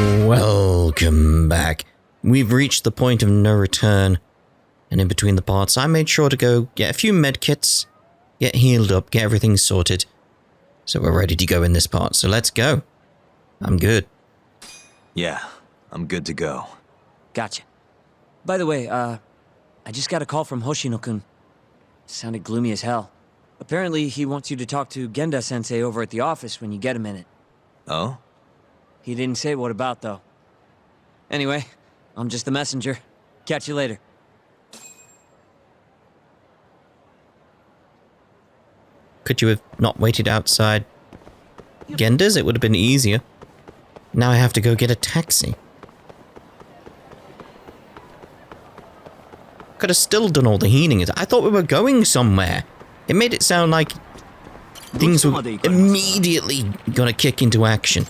Welcome back. We've reached the point of no return, and in between the parts I made sure to go get a few medkits, get healed up, get everything sorted. So we're ready to go in this part, so let's go. I'm good. Yeah, I'm good to go. Gotcha. By the way, I just got a call from Hoshino-kun. Sounded gloomy as hell. Apparently, he wants you to talk to Genda-sensei over at the office when you get a minute. Oh? He didn't say what about, though. Anyway, I'm just the messenger. Catch you later. Could you have not waited outside Genda's? It would have been easier. Now I have to go get a taxi. Could have still done all the healing. I thought we were going somewhere. It made it sound like things were immediately gonna kick into action.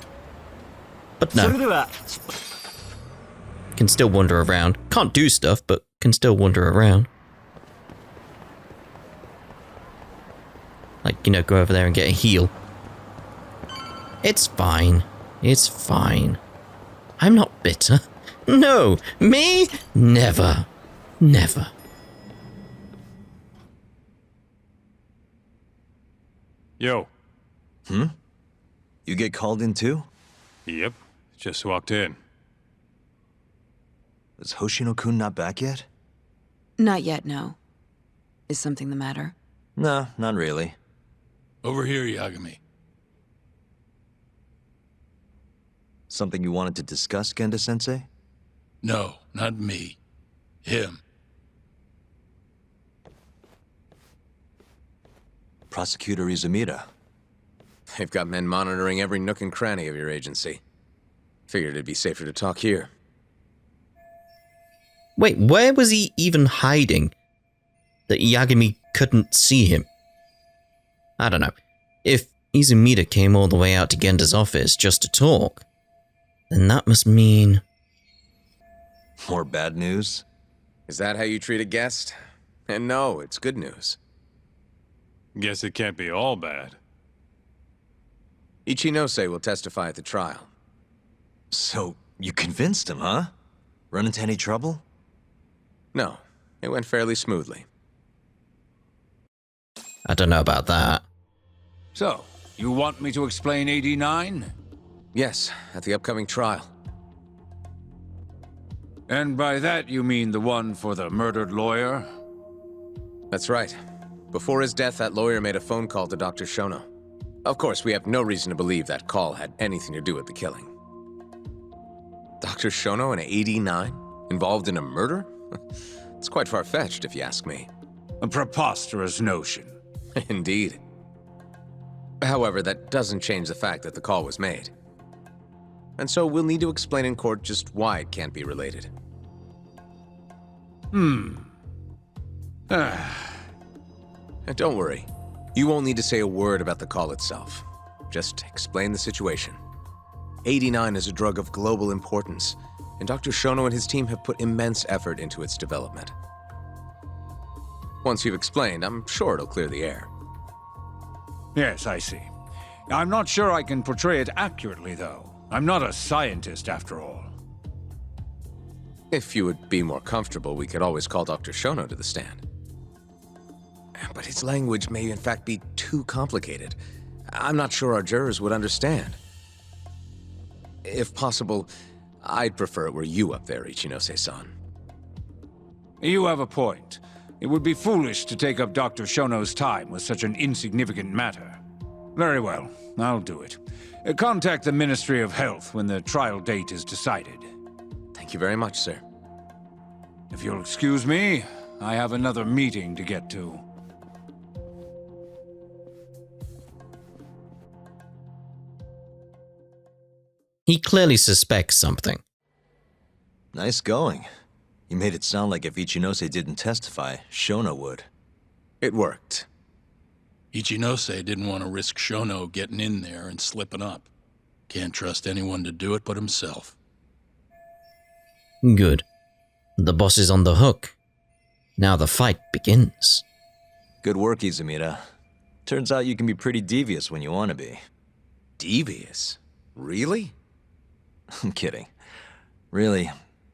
But no. Can still wander around. Can't do stuff, but can still wander around. Like, you know, go over there and get a heal. It's fine. It's fine. I'm not bitter. No, me? Never. Never. Yo. You get called in too? Yep. Just walked in. Is Hoshino-kun not back yet? Not yet, no. Is something the matter? No, not really. Over here, Yagami. Something you wanted to discuss, Genda-sensei? No, not me. Him. Prosecutor Izumida. They've got men monitoring every nook and cranny of your agency. Figured it'd be safer to talk here. Wait, where was he even hiding that Yagami couldn't see him? I don't know. If Izumida came all the way out to Genda's office just to talk, then that must mean... More bad news? Is that how you treat a guest? And no, it's good news. Guess it can't be all bad. Ichinose will testify at the trial. So, you convinced him, huh? Run into any trouble? No, it went fairly smoothly. I don't know about that. So, you want me to explain 89? Yes, at the upcoming trial. And by that you mean the one for the murdered lawyer? That's right. Before his death, that lawyer made a phone call to Dr. Shono. Of course, we have no reason to believe that call had anything to do with the killing. Dr. Shono and 89? Involved in a murder? It's quite far-fetched, if you ask me. A preposterous notion. Indeed. However, that doesn't change the fact that the call was made. And so we'll need to explain in court just why it can't be related. And don't worry. You won't need to say a word about the call itself. Just explain the situation. 89 is a drug of global importance, and Dr. Shono and his team have put immense effort into its development. Once you've explained, I'm sure it'll clear the air. Yes, I see. I'm not sure I can portray it accurately, though. I'm not a scientist, after all. If you would be more comfortable, we could always call Dr. Shono to the stand. But his language may in fact be too complicated. I'm not sure our jurors would understand. If possible, I'd prefer it were you up there, Ichinose-san. You have a point. It would be foolish to take up Dr. Shono's time with such an insignificant matter. Very well, I'll do it. Contact the Ministry of Health when the trial date is decided. Thank you very much, sir. If you'll excuse me, I have another meeting to get to. He clearly suspects something. Nice going. You made it sound like if Ichinose didn't testify, Shono would. It worked. Ichinose didn't want to risk Shono getting in there and slipping up. Can't trust anyone to do it but himself. Good. The boss is on the hook. Now the fight begins. Good work, Izumida. Turns out you can be pretty devious when you want to be. Devious? Really? I'm kidding. Really,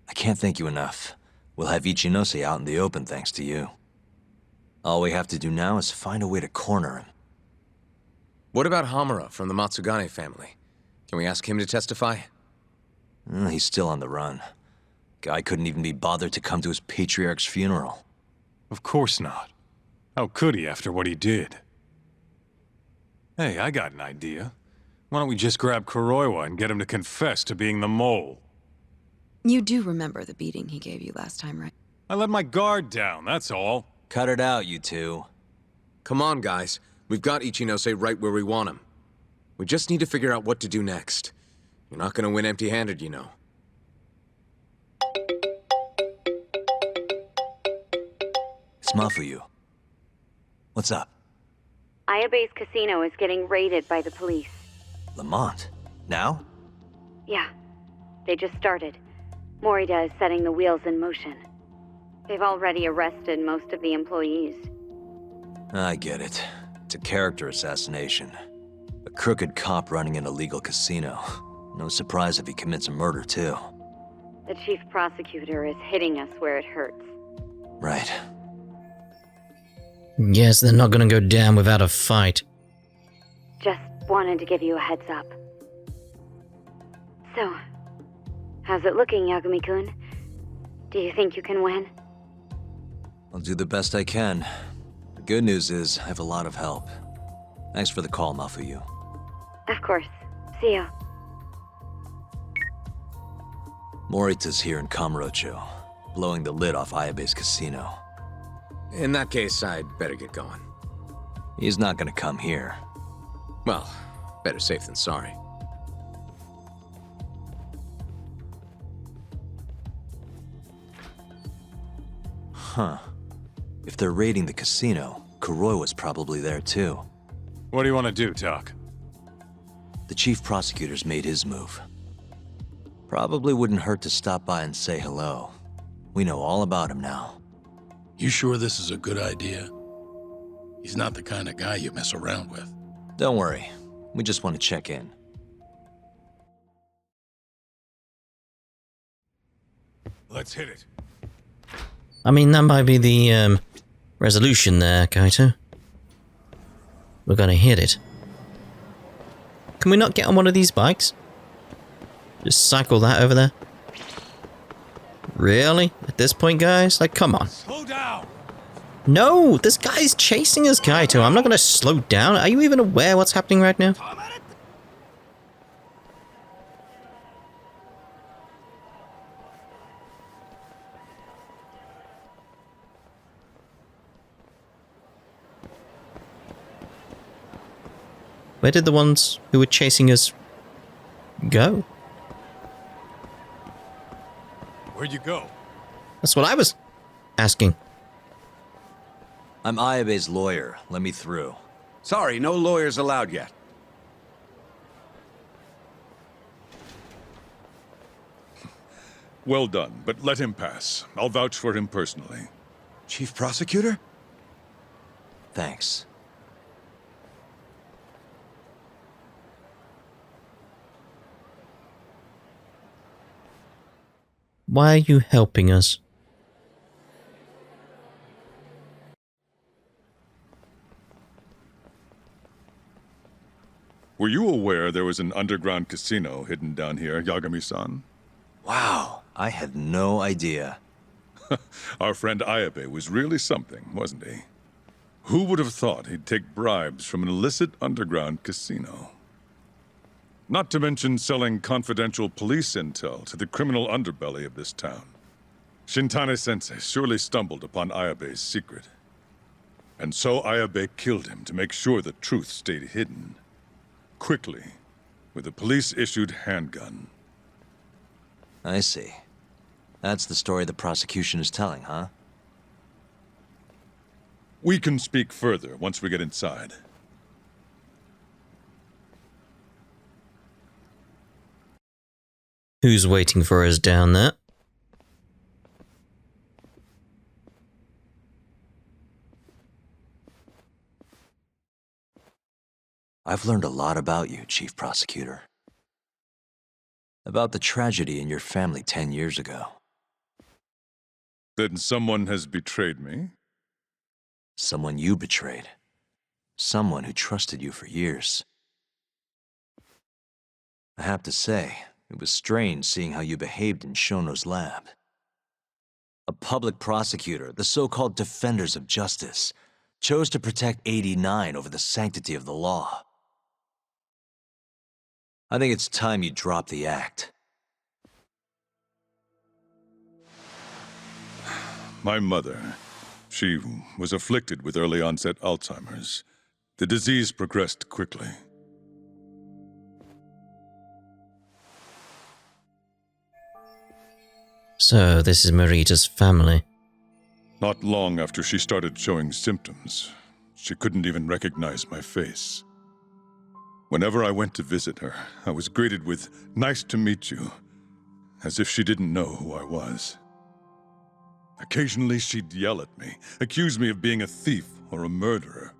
I can't thank you enough. We'll have Ichinose out in the open thanks to you. All we have to do now is find a way to corner him. What about Hamura from the Matsugane family? Can we ask him to testify? He's still on the run. Guy couldn't even be bothered to come to his patriarch's funeral. Of course not. How could he after what he did? Hey, I got an idea. Why don't we just grab Kuroiwa and get him to confess to being the mole? You do remember the beating he gave you last time, right? I let my guard down, that's all. Cut it out, you two. Come on, guys. We've got Ichinose right where we want him. We just need to figure out what to do next. You're not gonna win empty-handed, you know. It's Mafuyu. What's up? Ayabe's casino is getting raided by the police. Lamont? Now? Yeah, they just started. Morita is setting the wheels in motion. They've already arrested most of the employees. I get it. It's a character assassination. A crooked cop running an illegal casino. No surprise if he commits a murder, too. The chief prosecutor is hitting us where it hurts. Right. Yes, they're not gonna go down without a fight. Just wanted to give you a heads up. So, how's it looking, Yagami-kun? Do you think you can win? I'll do the best I can. The good news is, I have a lot of help. Thanks for the call, Mafuyu. Of course. See ya. Morita's here in Kamurocho, blowing the lid off Ayabe's casino. In that case, I'd better get going. He's not gonna come here. Well, better safe than sorry. Huh. If they're raiding the casino, Kuroi was probably there too. What do you want to do, Doc? The chief prosecutor's made his move. Probably wouldn't hurt to stop by and say hello. We know all about him now. You sure this is a good idea? He's not the kind of guy you mess around with. Don't worry. We just want to check in. Let's hit it. I mean, that might be the resolution there, Kaito. We're gonna hit it. Can we not get on one of these bikes? Just cycle that over there? Really? At this point, guys? Like, come on. Slow down! No! This guy's chasing us, Kaito. I'm not gonna slow down. Are you even aware what's happening right now? Where did the ones who were chasing us go? Where'd you go? That's what I was asking. I'm Ayabe's lawyer. Let me through. Sorry, no lawyers allowed yet. Well done, but let him pass. I'll vouch for him personally. Chief Prosecutor? Thanks. Why are you helping us? Were you aware there was an underground casino hidden down here, Yagami-san? Wow, I had no idea. Our friend Ayabe was really something, wasn't he? Who would have thought he'd take bribes from an illicit underground casino? Not to mention selling confidential police intel to the criminal underbelly of this town. Shintane-sensei surely stumbled upon Ayabe's secret. And so Ayabe killed him to make sure the truth stayed hidden. Quickly, with a police-issued handgun. I see. That's the story the prosecution is telling, huh? We can speak further once we get inside. Who's waiting for us down there? I've learned a lot about you, Chief Prosecutor. About the tragedy in your family 10 years ago. Then someone has betrayed me? Someone you betrayed. Someone who trusted you for years. I have to say, it was strange seeing how you behaved in Shono's lab. A public prosecutor, the so-called defenders of justice, chose to protect 89 over the sanctity of the law. I think it's time you drop the act. My mother, she was afflicted with early onset Alzheimer's. The disease progressed quickly. So, this is Marita's family. Not long after she started showing symptoms, she couldn't even recognize my face. Whenever I went to visit her, I was greeted with, "Nice to meet you," as if she didn't know who I was. Occasionally she'd yell at me, accuse me of being a thief or a murderer.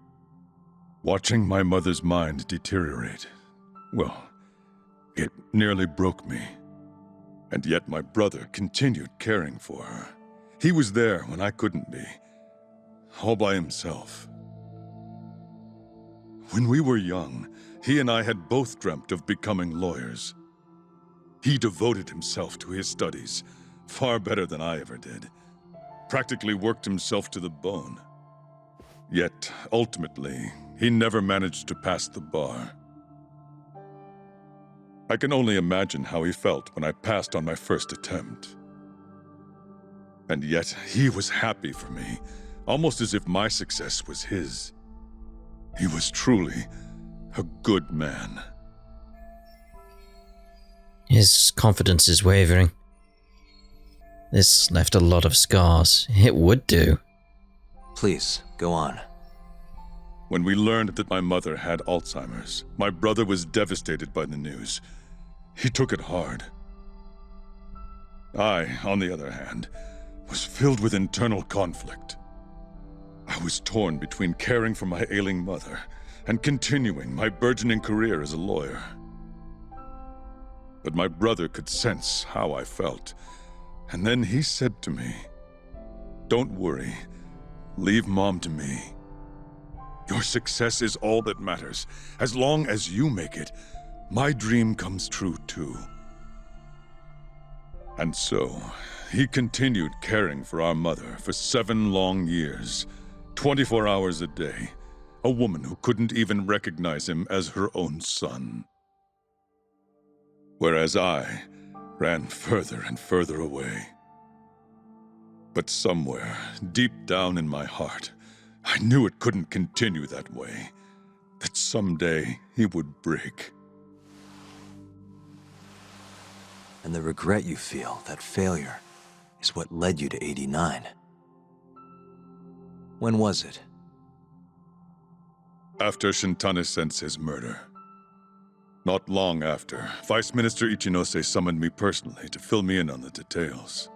Watching my mother's mind deteriorate, well, it nearly broke me. And yet my brother continued caring for her. He was there when I couldn't be, all by himself. When we were young, he and I had both dreamt of becoming lawyers. He devoted himself to his studies, far better than I ever did. Practically worked himself to the bone. Yet, ultimately, he never managed to pass the bar. I can only imagine how he felt when I passed on my first attempt. And yet, he was happy for me, almost as if my success was his. He was truly a good man. His confidence is wavering. This left a lot of scars. It would do. Please, go on. When we learned that my mother had Alzheimer's, my brother was devastated by the news. He took it hard. I, on the other hand, was filled with internal conflict. I was torn between caring for my ailing mother and continuing my burgeoning career as a lawyer. But my brother could sense how I felt, and then he said to me, "Don't worry, leave Mom to me. Your success is all that matters. As long as you make it, my dream comes true too." And so, he continued caring for our mother for 7 long years, 24 hours a day, a woman who couldn't even recognize him as her own son. Whereas I ran further and further away. But somewhere, deep down in my heart, I knew it couldn't continue that way, that someday he would break. And the regret you feel, that failure, is what led you to 89. When was it? After Shintane-sensei's murder. Not long after, Vice Minister Ichinose summoned me personally to fill me in on the details.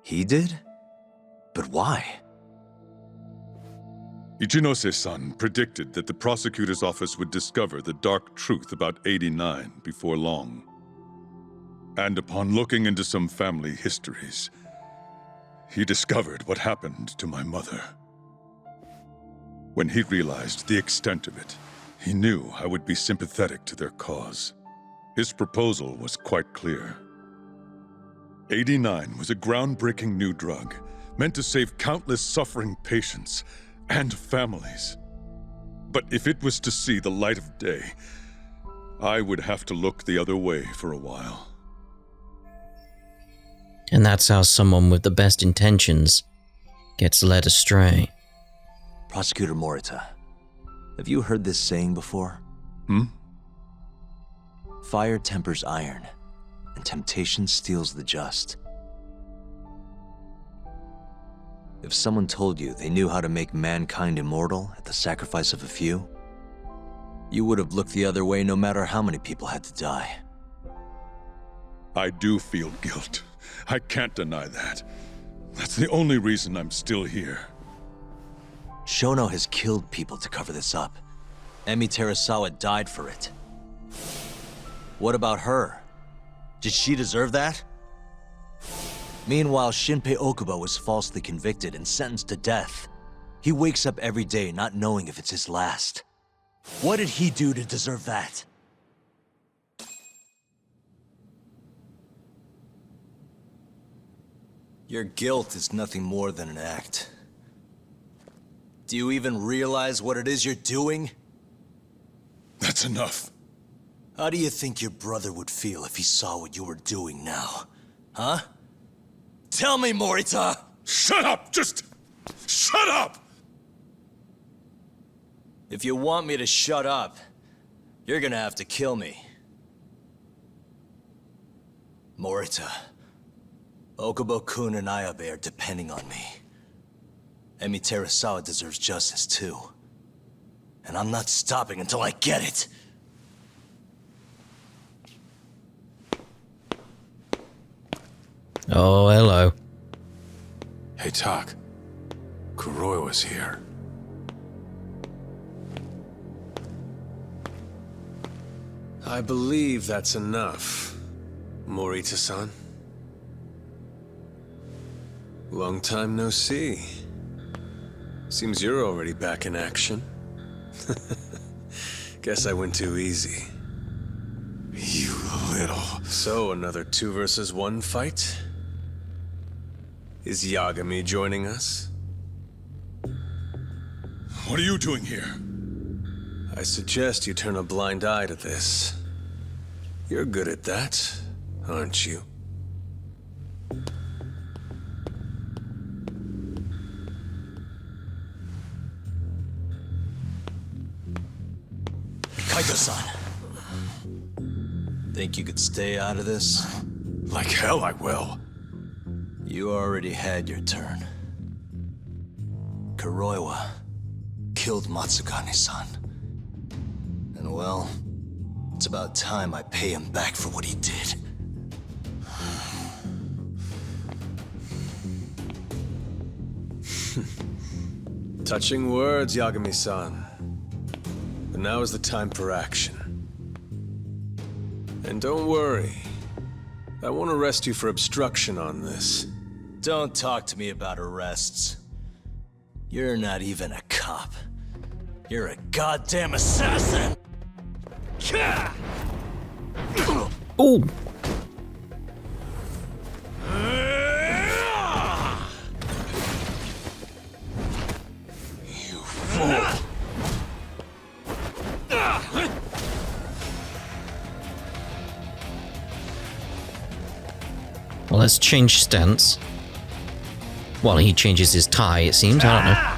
He did? But why? Ichinose-san predicted that the prosecutor's office would discover the dark truth about 89 before long. And upon looking into some family histories, he discovered what happened to my mother. When he realized the extent of it, he knew I would be sympathetic to their cause. His proposal was quite clear. 89 was a groundbreaking new drug, meant to save countless suffering patients and families. But if it was to see the light of day, I would have to look the other way for a while. And that's how someone with the best intentions gets led astray. Prosecutor Morita, have you heard this saying before? Fire tempers iron, and temptation steals the just. If someone told you they knew how to make mankind immortal at the sacrifice of a few, you would have looked the other way no matter how many people had to die. I do feel guilt. I can't deny that. That's the only reason I'm still here. Shono has killed people to cover this up. Emi Terasawa died for it. What about her? Did she deserve that? Meanwhile, Shinpei Okubo was falsely convicted and sentenced to death. He wakes up every day not knowing if it's his last. What did he do to deserve that? Your guilt is nothing more than an act. Do you even realize what it is you're doing? That's enough. How do you think your brother would feel if he saw what you were doing now? Huh? Tell me, Morita! Shut up! Just shut up! If you want me to shut up, you're gonna have to kill me. Morita, Okubo-kun and Ayabe are depending on me. Emi Terasawa deserves justice too. And I'm not stopping until I get it! Oh, hello. Hey, Tak. Kuroi was here. I believe that's enough, Morita-san. Long time no see. Seems you're already back in action. Guess I went too easy. You little... So, another 2 versus 1 fight? Is Yagami joining us? What are you doing here? I suggest you turn a blind eye to this. You're good at that, aren't you? Kaito-san. Think you could stay out of this? Like hell I will. You already had your turn. Kuroiwa killed Matsugane-san. And well, it's about time I pay him back for what he did. Touching words, Yagami-san. But now is the time for action. And don't worry. I won't arrest you for obstruction on this. Don't talk to me about arrests. You're not even a cop. You're a goddamn assassin! Ooh. You fool. Well, let's change stance. Well, he changes his tie, it seems. I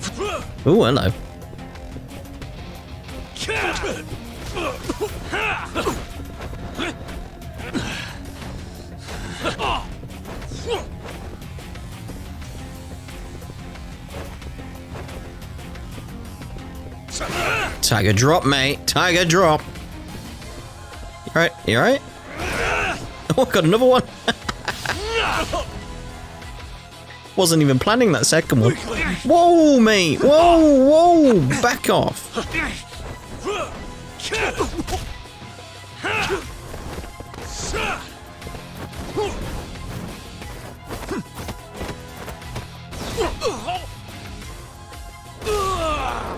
don't know. Ooh, hello. Tiger drop, mate. Tiger drop. You alright? You alright? Oh, I got another one. Wasn't even planning that second one. Whoa, mate. Whoa, whoa. Back off.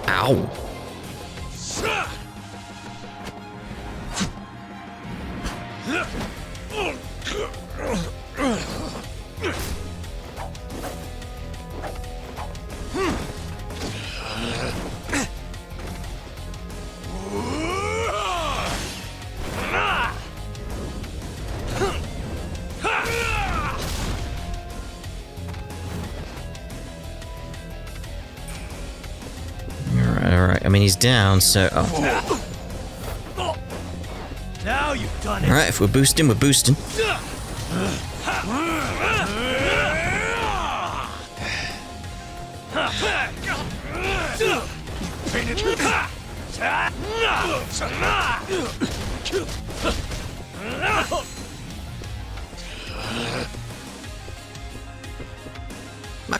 Ow. Alright, I mean, he's down, so... Oh. Now you've done it! Alright, if we're boosting, we're boosting.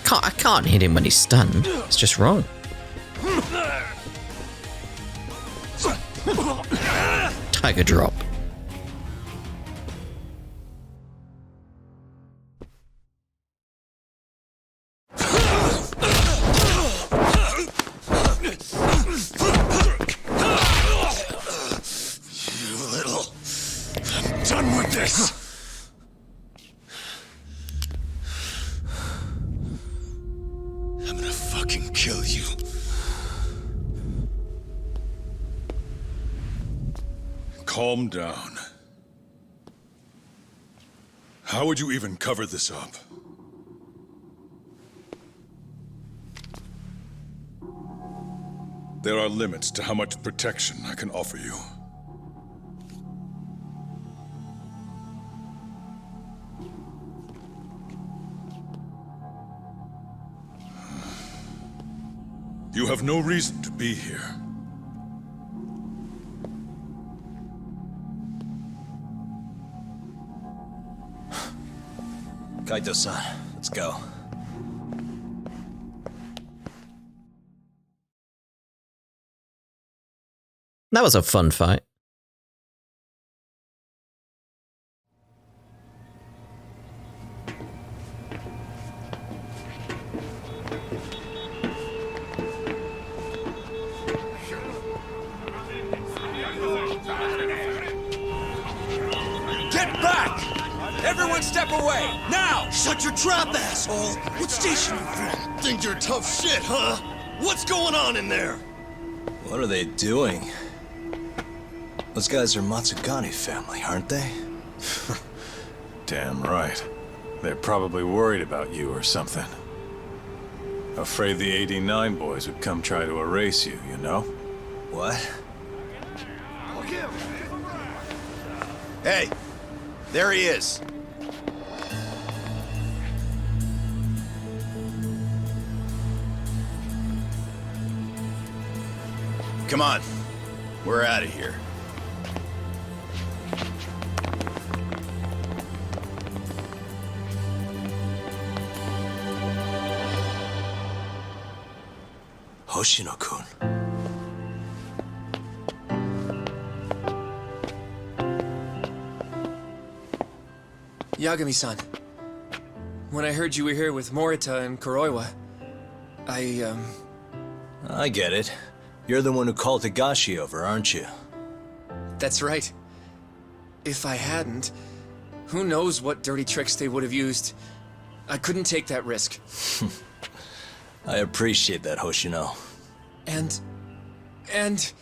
I can't hit him when he's stunned. It's just wrong. Tiger drop. done with this! I'm gonna fucking kill you. Calm down. How would you even cover this up? There are limits to how much protection I can offer you. You have no reason to be here. Kaito-san, let's go. That was a fun fight. Get back! Everyone step away, now! Shut your trap, asshole! What station you from? Think you're tough shit, huh? What's going on in there? What are they doing? Those guys are Matsugane family, aren't they? Damn right. They're probably worried about you or something. Afraid the 89 boys would come try to erase you, you know? What? Hey, there he is. Come on, we're out of here. Hoshino-kun. Yagami-san, when I heard you were here with Morita and Kuroiwa, I get it. You're the one who called Higashi over, aren't you? That's right. If I hadn't, who knows what dirty tricks they would have used. I couldn't take that risk. I appreciate that, Hoshino. And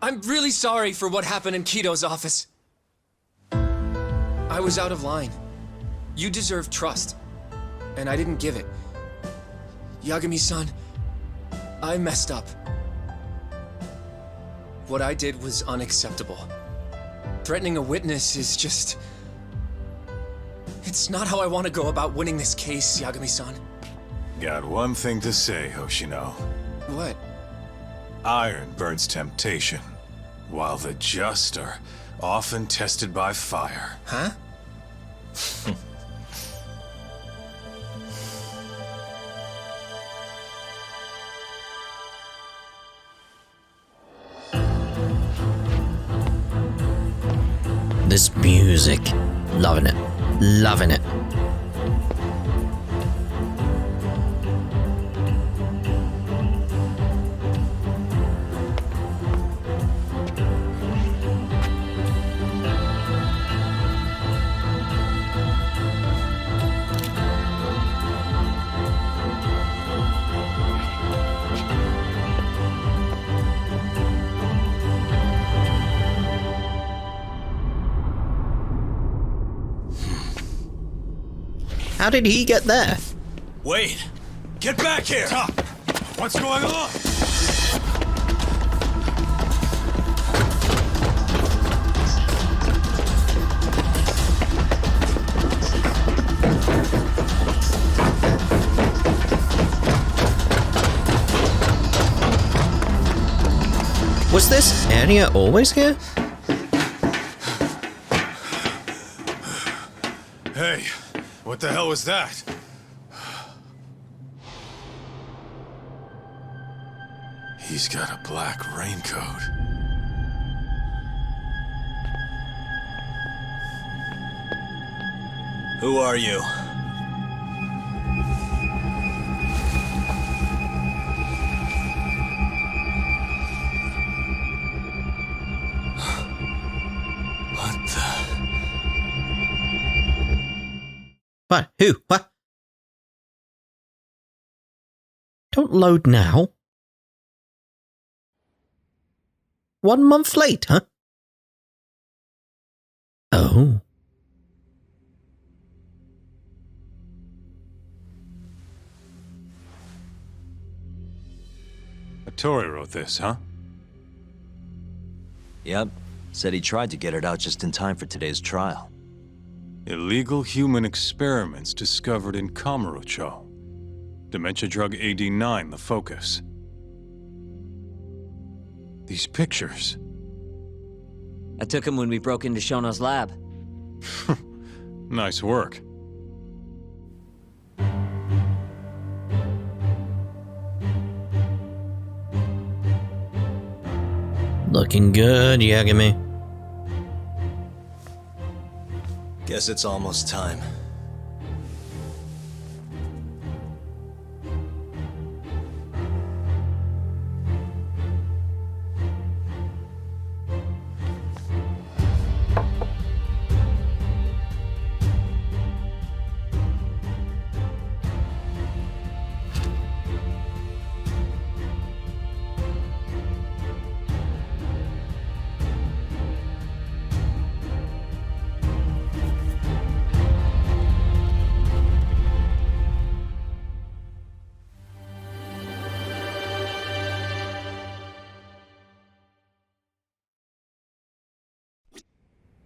I'm really sorry for what happened in Kito's office. I was out of line. You deserve trust, and I didn't give it. Yagami-san, I messed up. What I did was unacceptable. Threatening a witness is just... It's not how I want to go about winning this case, Yagami-san. Got one thing to say, Hoshino. What? Iron burns temptation, while the just are often tested by fire. Huh? This music. Loving it. Loving it. How did he get there? Wait! Get back here! Top! What's going on? Was this area always here? Hey, what the hell was that? He's got a black raincoat. Who are you? What? Who? What? Don't load now. 1 month late, huh? Oh. Tori wrote this, huh? Yep. Said he tried to get it out just in time for today's trial. Illegal human experiments discovered in Kamurocho. Dementia drug AD9, the focus. These pictures. I took him when we broke into Shono's lab. Nice work. Looking good, Yagami. Guess it's almost time.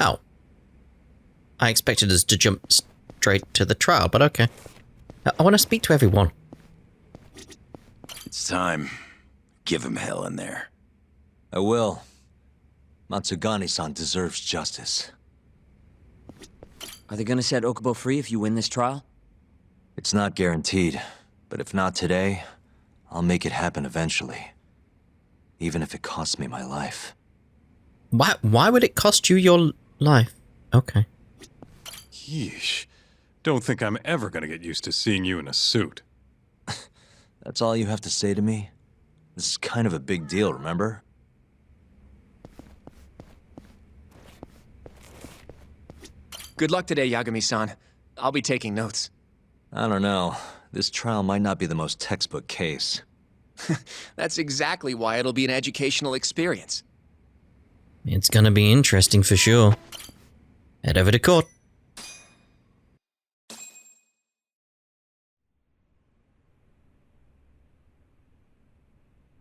Oh. I expected us to jump straight to the trial, but okay. I want to speak to everyone. It's time. Give him hell in there. I will. Matsugane-san deserves justice. Are they gonna set Okubo free if you win this trial? It's not guaranteed, but if not today, I'll make it happen eventually. Even if it costs me my life. Why would it cost you your life? Okay. Yeesh. Don't think I'm ever gonna get used to seeing you in a suit. That's all you have to say to me? This is kind of a big deal, remember? Good luck today, Yagami-san. I'll be taking notes. I don't know. This trial might not be the most textbook case. That's exactly why it'll be an educational experience. It's gonna be interesting for sure. Head over to court.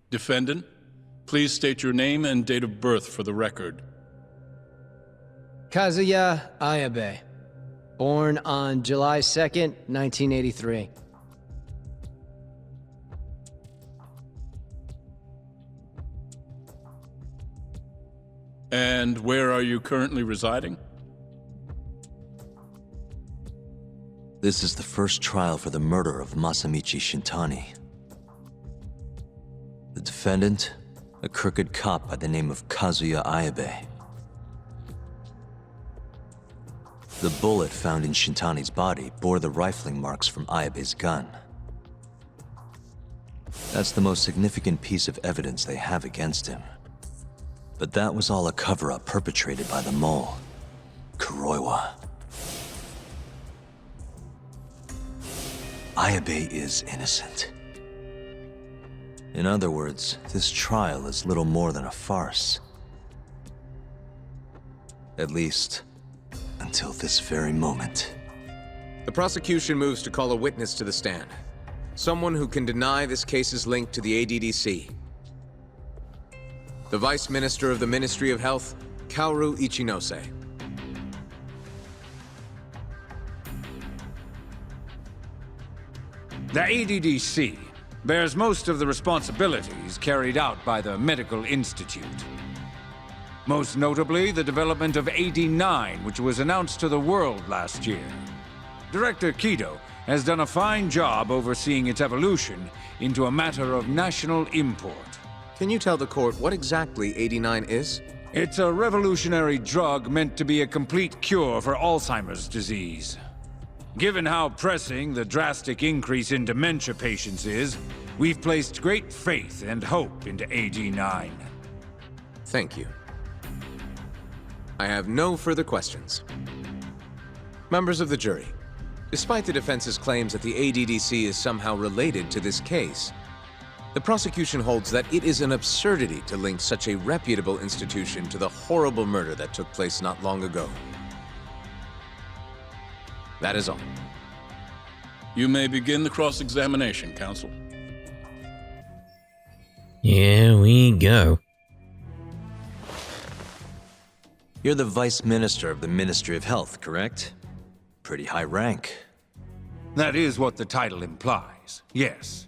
Defendant, please state your name and date of birth for the record. Kazuya Ayabe. Born on July 2nd, 1983. And where are you currently residing? This is the first trial for the murder of Masamichi Shintani. The defendant, a crooked cop by the name of Kazuya Ayabe. The bullet found in Shintani's body bore the rifling marks from Ayabe's gun. That's the most significant piece of evidence they have against him. But that was all a cover-up perpetrated by the mole, Kuroiwa. Ayabe is innocent. In other words, this trial is little more than a farce. At least, until this very moment. The prosecution moves to call a witness to the stand. Someone who can deny this case's link to the ADDC. The Vice Minister of the Ministry of Health, Kaoru Ichinose. The ADDC bears most of the responsibilities carried out by the Medical Institute. Most notably, the development of AD9, which was announced to the world last year. Director Kido has done a fine job overseeing its evolution into a matter of national import. Can you tell the court what exactly AD9 is? It's a revolutionary drug meant to be a complete cure for Alzheimer's disease. Given how pressing the drastic increase in dementia patients is, we've placed great faith and hope into AD9. Thank you. I have no further questions. Members of the jury, Despite the defense's claims that the ADDC is somehow related to this case, the prosecution holds that it is an absurdity to link such a reputable institution to the horrible murder that took place not long ago. That is all. You may begin the cross-examination, counsel. Here we go. You're the Vice Minister of the Ministry of Health, correct? Pretty high rank. That is what the title implies, yes.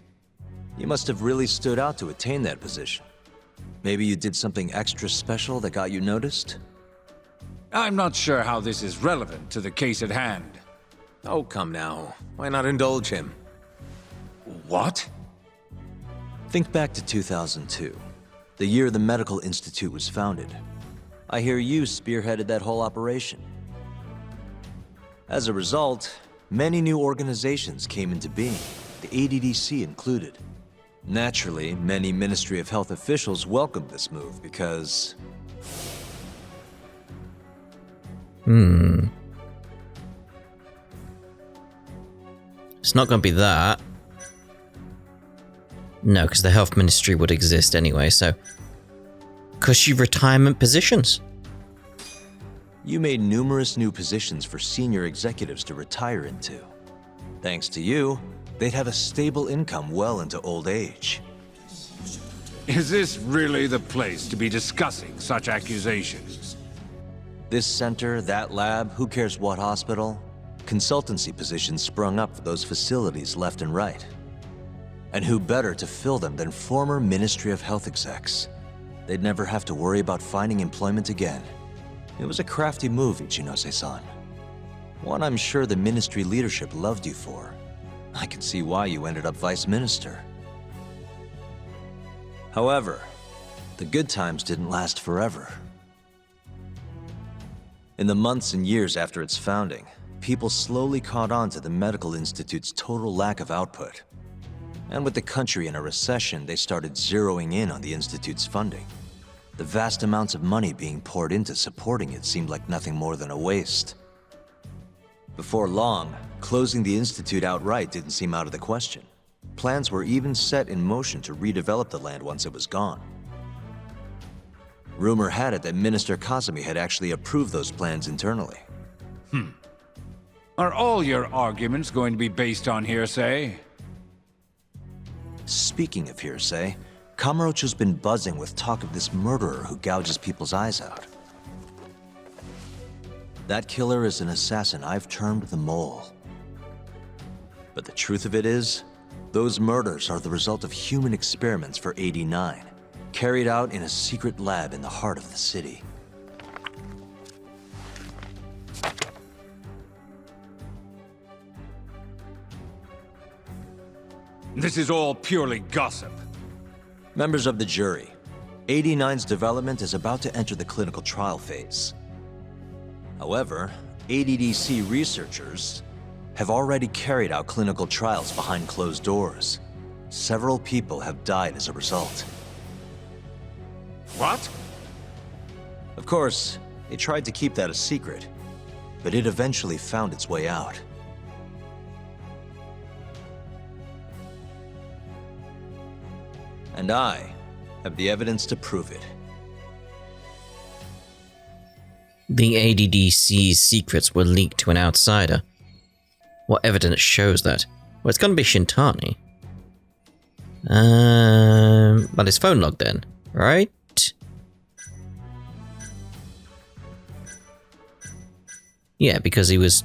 You must have really stood out to attain that position. Maybe you did something extra special that got you noticed? I'm not sure how this is relevant to the case at hand. Oh, come now. Why not indulge him? What? Think back to 2002, the year the Medical Institute was founded. I hear you spearheaded that whole operation. As a result, many new organizations came into being, the ADDC included. Naturally, many Ministry of Health officials welcomed this move because... It's not going to be that. No, because the health ministry would exist anyway, so... Cushy retirement positions. You made numerous new positions for senior executives to retire into. Thanks to you, they'd have a stable income well into old age. Is this really the place to be discussing such accusations? This center, that lab, who cares what hospital? Consultancy positions sprung up for those facilities left and right. And who better to fill them than former Ministry of Health execs? They'd never have to worry about finding employment again. It was a crafty move, Ichinose-san. One I'm sure the ministry leadership loved you for. I can see why you ended up vice minister. However, the good times didn't last forever. In the months and years after its founding, people slowly caught on to the Medical Institute's total lack of output. And with the country in a recession, they started zeroing in on the Institute's funding. The vast amounts of money being poured into supporting it seemed like nothing more than a waste. Before long, closing the Institute outright didn't seem out of the question. Plans were even set in motion to redevelop the land once it was gone. Rumor had it that Minister Kazumi had actually approved those plans internally. Are all your arguments going to be based on hearsay? Speaking of hearsay, Kamurocho's been buzzing with talk of this murderer who gouges people's eyes out. That killer is an assassin I've termed the Mole. But the truth of it is, those murders are the result of human experiments for 89, carried out in a secret lab in the heart of the city. This is all purely gossip. Members of the jury, 89's development is about to enter the clinical trial phase. However, ADDC researchers have already carried out clinical trials behind closed doors. Several people have died as a result. What? Of course, they tried to keep that a secret, but it eventually found its way out. And I have the evidence to prove it. The ADDC's secrets were leaked to an outsider. What evidence shows that? Well, it's gonna be Shintani. But his phone log then, right? Yeah, because he was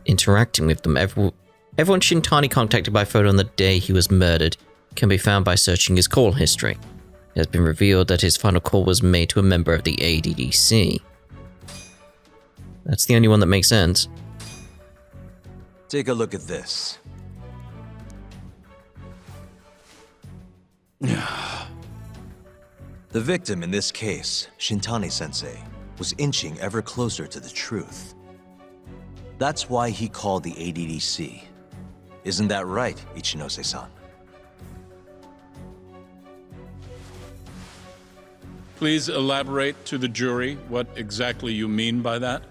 interacting with them. Everyone Shintani contacted by phone on the day he was murdered can be found by searching his call history. It has been revealed that his final call was made to a member of the ADDC. That's the only one that makes sense. Take a look at this. The victim in this case, Shintani-sensei, was inching ever closer to the truth. That's why he called the ADDC. Isn't that right, Ichinose-san? Please elaborate to the jury what exactly you mean by that.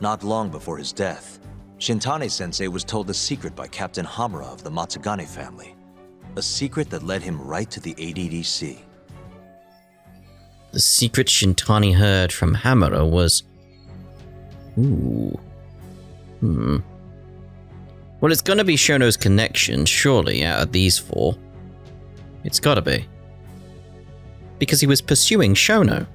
Not long before his death, Shintane-sensei was told a secret by Captain Hamura of the Matsugane family. A secret that led him right to the ADDC. The secret Shintani heard from Hamura was... Ooh. Well, it's gonna be Shono's connection, surely, out of these four. It's gotta be. Because he was pursuing Shono.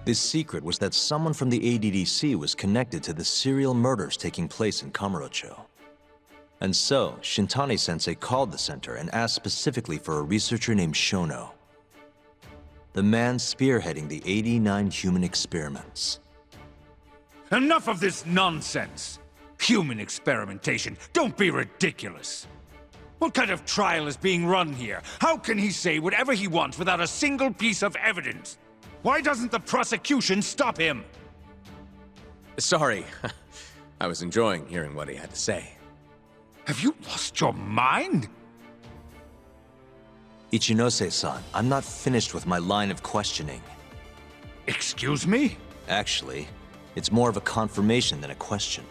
This secret was that someone from the ADDC was connected to the serial murders taking place in Kamurocho. And so, Shintane-sensei called the center and asked specifically for a researcher named Shono. The man spearheading the 89 human experiments. Enough of this nonsense! Human experimentation. Don't be ridiculous. What kind of trial is being run here? How can he say whatever he wants without a single piece of evidence? Why doesn't the prosecution stop him? Sorry. I was enjoying hearing what he had to say. Have you lost your mind? Ichinose-san, I'm not finished with my line of questioning. Excuse me? Actually, it's more of a confirmation than a question.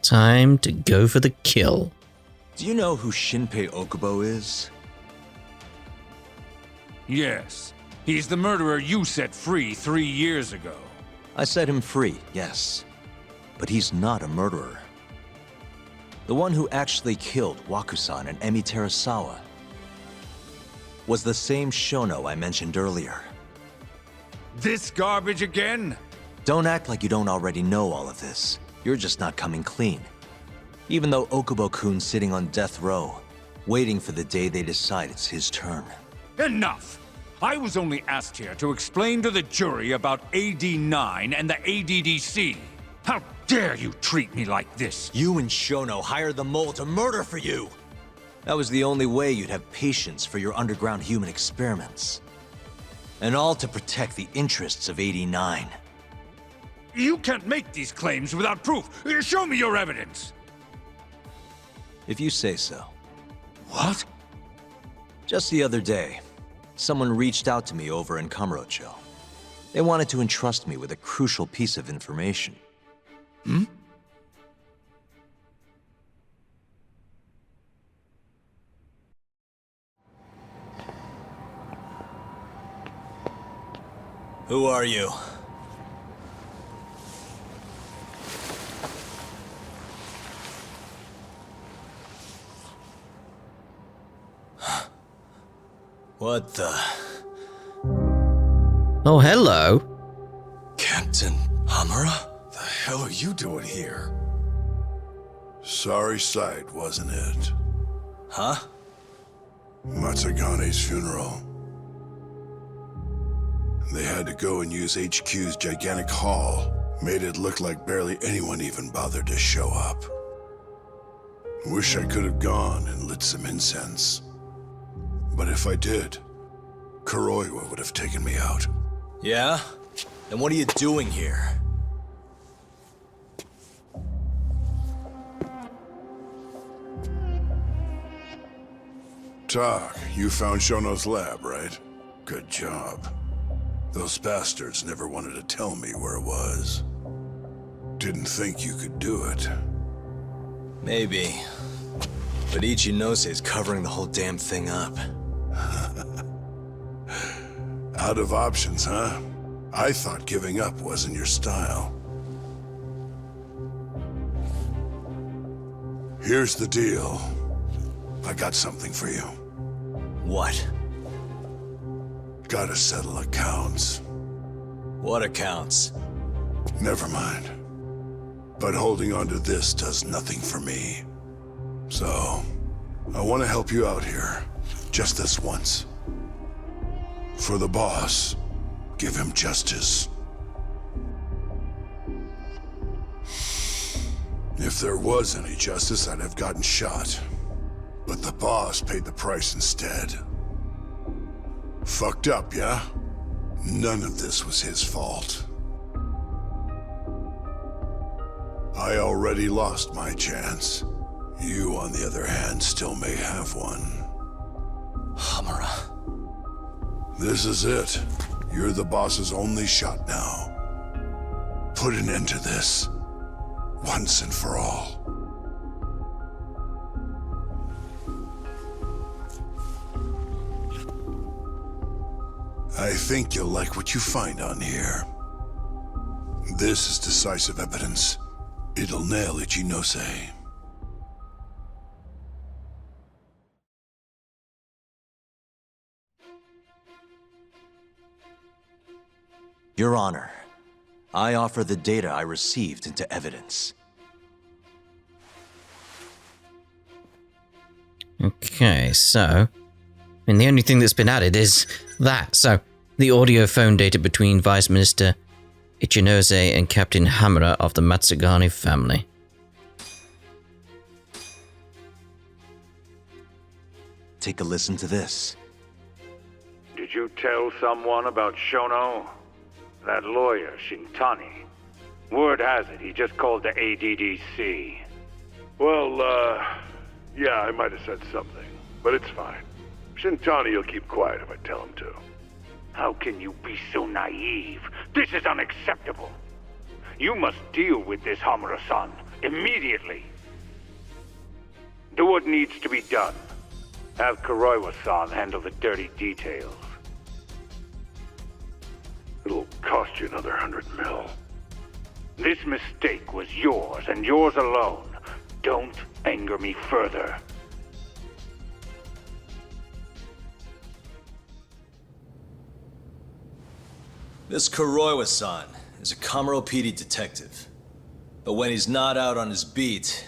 Time to go for the kill. Do you know who Shinpei Okubo is? Yes. He's the murderer you set free 3 years ago. I set him free, yes. But he's not a murderer. The one who actually killed Wakusan and Emi Terasawa was the same Shono I mentioned earlier. This garbage again? Don't act like you don't already know all of this. You're just not coming clean. Even though Okubo-kun's sitting on death row, waiting for the day they decide it's his turn. Enough! I was only asked here to explain to the jury about AD9 and the ADDC. How dare you treat me like this? You and Shono hired the mole to murder for you! That was the only way you'd have patience for your underground human experiments. And all to protect the interests of AD9. You can't make these claims without proof. Show me your evidence. If you say so. What? Just the other day, someone reached out to me over in Kamurocho. They wanted to entrust me with a crucial piece of information. Who are you? What the... Oh, hello. Captain Hamura? The hell are you doing here? Sorry sight, wasn't it? Huh? Matsugane's funeral. They had to go and use HQ's gigantic hall. Made it look like barely anyone even bothered to show up. Wish I could have gone and lit some incense. But if I did, Kuroiwa would have taken me out. Yeah? Then what are you doing here? Tak, you found Shono's lab, right? Good job. Those bastards never wanted to tell me where it was. Didn't think you could do it. Maybe. But Ichinose covering the whole damn thing up. Out of options, huh? I thought giving up wasn't your style. Here's the deal. I got something for you. What? Gotta settle accounts. What accounts? Never mind. But holding on to this does nothing for me. So, I want to help you out here. Just this once. For the boss, give him justice. If there was any justice, I'd have gotten shot. But the boss paid the price instead. Fucked up, yeah? None of this was his fault. I already lost my chance. You, on the other hand, still may have one. Hamura. This is it. You're the boss's only shot now. Put an end to this, once and for all. I think you'll like what you find on here. This is decisive evidence. It'll nail Ichinose. Your Honor, I offer the data I received into evidence. Okay, so... I mean, the only thing that's been added is that. So, the audio phone data between Vice Minister Ichinose and Captain Hamura of the Matsugane family. Take a listen to this. Did you tell someone about Shono? That lawyer, Shintani. Word has it, he just called the ADDC. Well, yeah, I might have said something, but it's fine. Shintani will keep quiet if I tell him to. How can you be so naive? This is unacceptable. You must deal with this Hamura-san immediately. Do what needs to be done. Have Kuroiwa-san handle the dirty details. It'll cost you another 100 mil. This mistake was yours and yours alone. Don't anger me further. This Kuroiwa-san is a Kamuro PD detective. But when he's not out on his beat,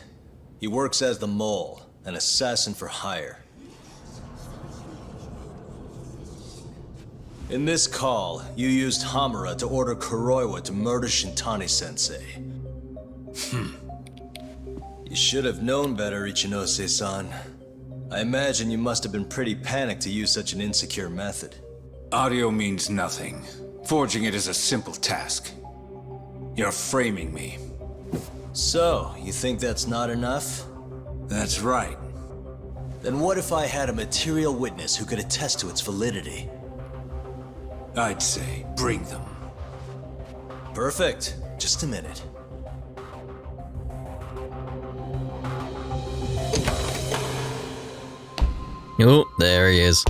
he works as the mole, an assassin for hire. In this call, you used Hamura to order Kuroiwa to murder Shintani-sensei. You should have known better, Ichinose-san. I imagine you must have been pretty panicked to use such an insecure method. Audio means nothing. Forging it is a simple task. You're framing me. So, you think that's not enough? That's right. Then what if I had a material witness who could attest to its validity? I'd say, bring them. Perfect. Just a minute. Oh, there he is.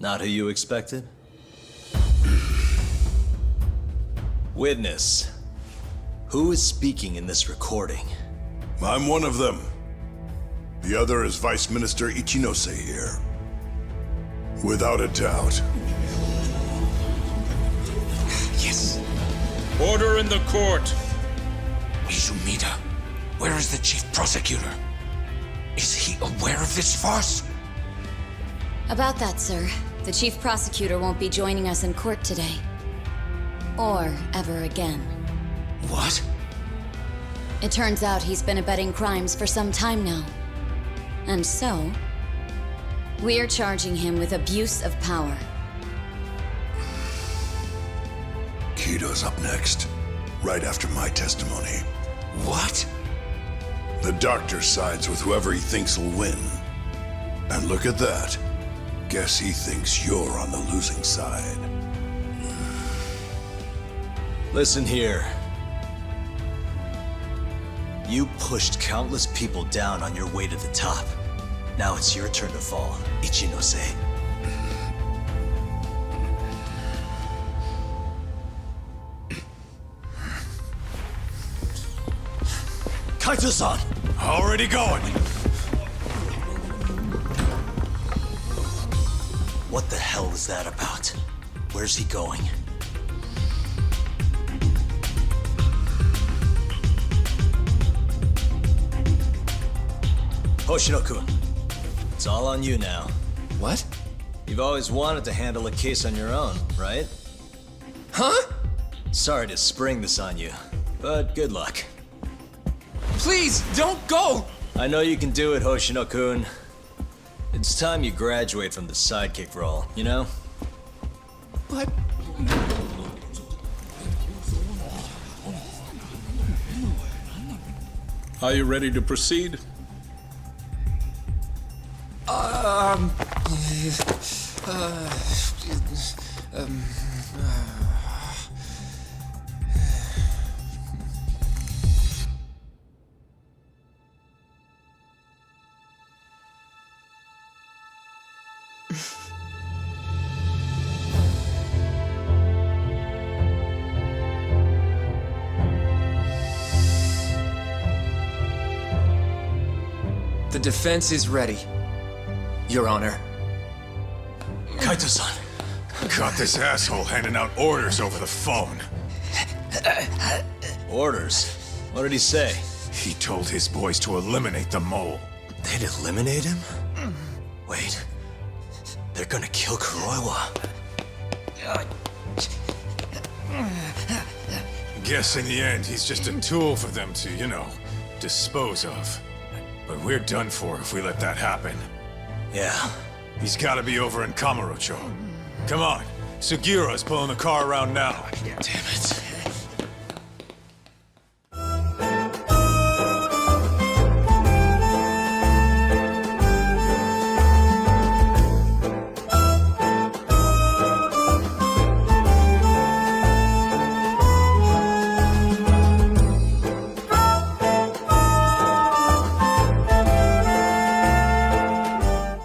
Not who you expected? Witness. Who is speaking in this recording? I'm one of them. The other is Vice Minister Ichinose here. Without a doubt. Yes. Order in the court. Izumida, where is the chief prosecutor? Is he aware of this farce? About that, sir. The chief prosecutor won't be joining us in court today. Or ever again. What? It turns out he's been abetting crimes for some time now. And so, we're charging him with abuse of power. Kito's up next, right after my testimony. What? The doctor sides with whoever he thinks will win. And look at that. Guess he thinks you're on the losing side. Listen here. You pushed countless people down on your way to the top. Now it's your turn to fall, Ichinose. Kaito-san! Already going. What the hell is that about? Where's he going? Hoshino-kun, it's all on you now. What? You've always wanted to handle a case on your own, right? Huh? Sorry to spring this on you, but good luck. Please, don't go! I know you can do it, Hoshino-kun. It's time you graduate from the sidekick role, you know? But... Are you ready to proceed? The defense is ready, Your Honor. Kaito-san. Caught this asshole handing out orders over the phone. Orders? What did he say? He told his boys to eliminate the mole. They'd eliminate him? Wait. They're gonna kill Kuroiwa. Guess in the end, he's just a tool for them to, you know, dispose of. But we're done for if we let that happen. Yeah. He's gotta be over in Kamurocho. Come on, Sugiura's pulling the car around now. Damn it.